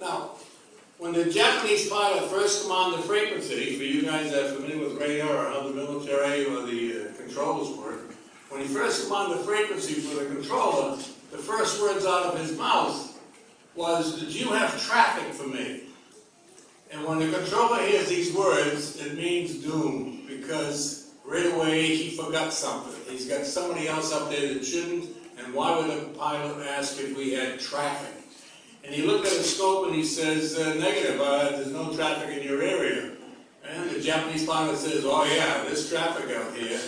Now, when the Japanese pilot first commanded the frequency, for you guys that are familiar with radar or how the military or the controllers work, when he first commanded the frequency for the controller, the first words out of his mouth was, "Did you have traffic for me?" And when the controller hears these words, it means doom, because right away he forgot something. He's got somebody else up there that shouldn't, and why would a pilot ask if we had traffic? And he looked at his scope and he says, negative, there's no traffic in your area. And the Japanese pilot says, oh yeah, there's traffic out here,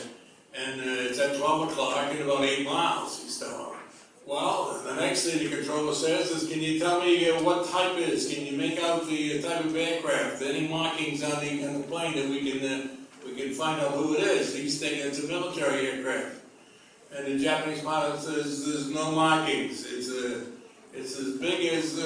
and it's at 12 o'clock in about 8 miles, he's telling him. Well, the next thing the controller says is, can you tell me what type it is? Can you make out the type of aircraft? Any markings on the plane that we can find out who it is? He's thinking it's a military aircraft. And the Japanese pilot says, there's no markings. It's as big as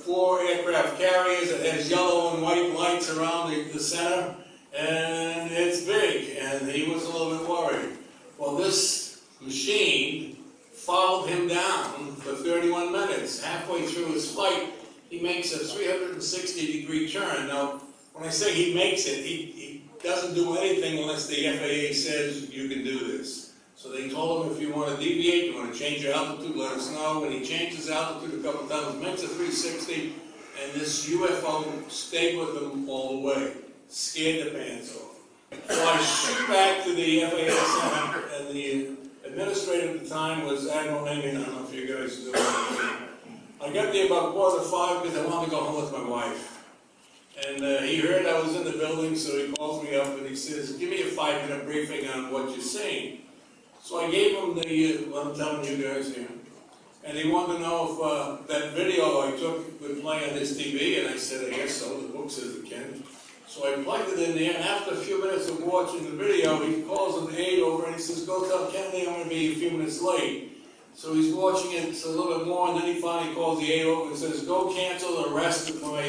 4 aircraft carriers. It has yellow and white lights around the center, and it's big. And he was a little bit worried. Well, this machine followed him down for 31 minutes. Halfway through his flight, he makes a 360-degree turn. Now, when I say he makes it, he doesn't do anything unless the FAA says you can do this. So they told him, if you want to deviate, you want to change your altitude, let us know. When he changed his altitude a couple of times, makes a 360, and this UFO stayed with him all the way. Scared the pants off. So I shoot back to the FAA Center, and the administrator at the time was Admiral Heming. I don't know if you guys know. I got there about 4:45 because I wanted to go home with my wife. And he heard I was in the building, so he calls me up and he says, give me a 5-minute briefing on what you're seeing. So I gave him what I'm telling you guys here. And he wanted to know if that video I took would play on his TV, and I said, I guess so, the book says it can. So I plugged it in there, and after a few minutes of watching the video, he calls an aide over and he says, go tell Kennedy I'm going to be a few minutes late. So he's watching it a little bit more, and then he finally calls the aide over and says, go cancel the rest of my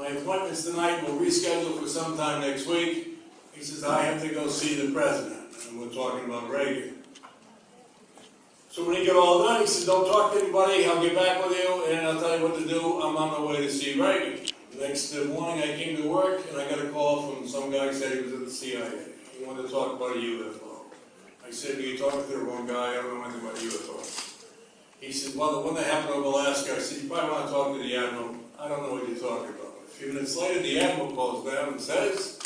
appointments tonight. We'll reschedule for sometime next week. He says, I have to go see the president. And we're talking about Reagan. So when he got all done, he said, don't talk to anybody, I'll get back with you, and I'll tell you what to do. I'm on my way to see Reagan. The next morning I came to work, and I got a call from some guy who said he was at the CIA. He wanted to talk about a UFO. I said, you talking to the wrong guy, I don't know anything about UFOs. He said, well, the one that happened over Alaska, I said, you probably want to talk to the Admiral. I don't know what you're talking about. A few minutes later, the Admiral calls down and says,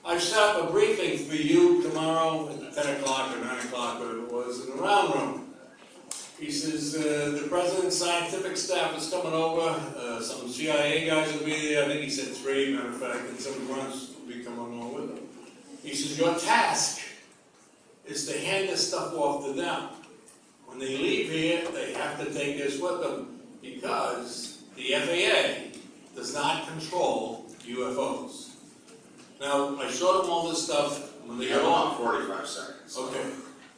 I've set up a briefing for you tomorrow at 10 o'clock or 9 o'clock, whatever it was, in the round room. He says, the President's scientific staff is coming over, some CIA guys will be there, I think he said 3, matter of fact, and some grunts will be coming along with them. He says, your task is to hand this stuff off to them. When they leave here, they have to take this with them, because the FAA does not control UFOs. Now, I showed them all this stuff when they got all... 45 seconds. Okay.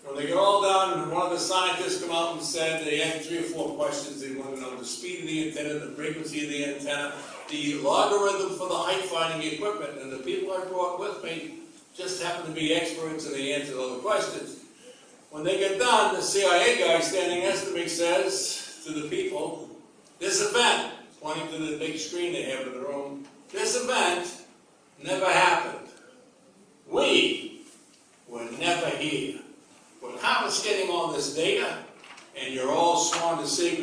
When they got all done, one of the scientists came out and said they had 3 or 4 questions. They wanted to know the speed of the antenna, the frequency of the antenna, the logarithm for the height-finding equipment. And the people I brought with me just happened to be experts, and they answered all the questions. When they get done, the CIA guy standing next to me says to the people, this event, pointing to the big screen they have in the room, this event never happened. We were never here. We're confiscating all this data, and you're all sworn to secrecy.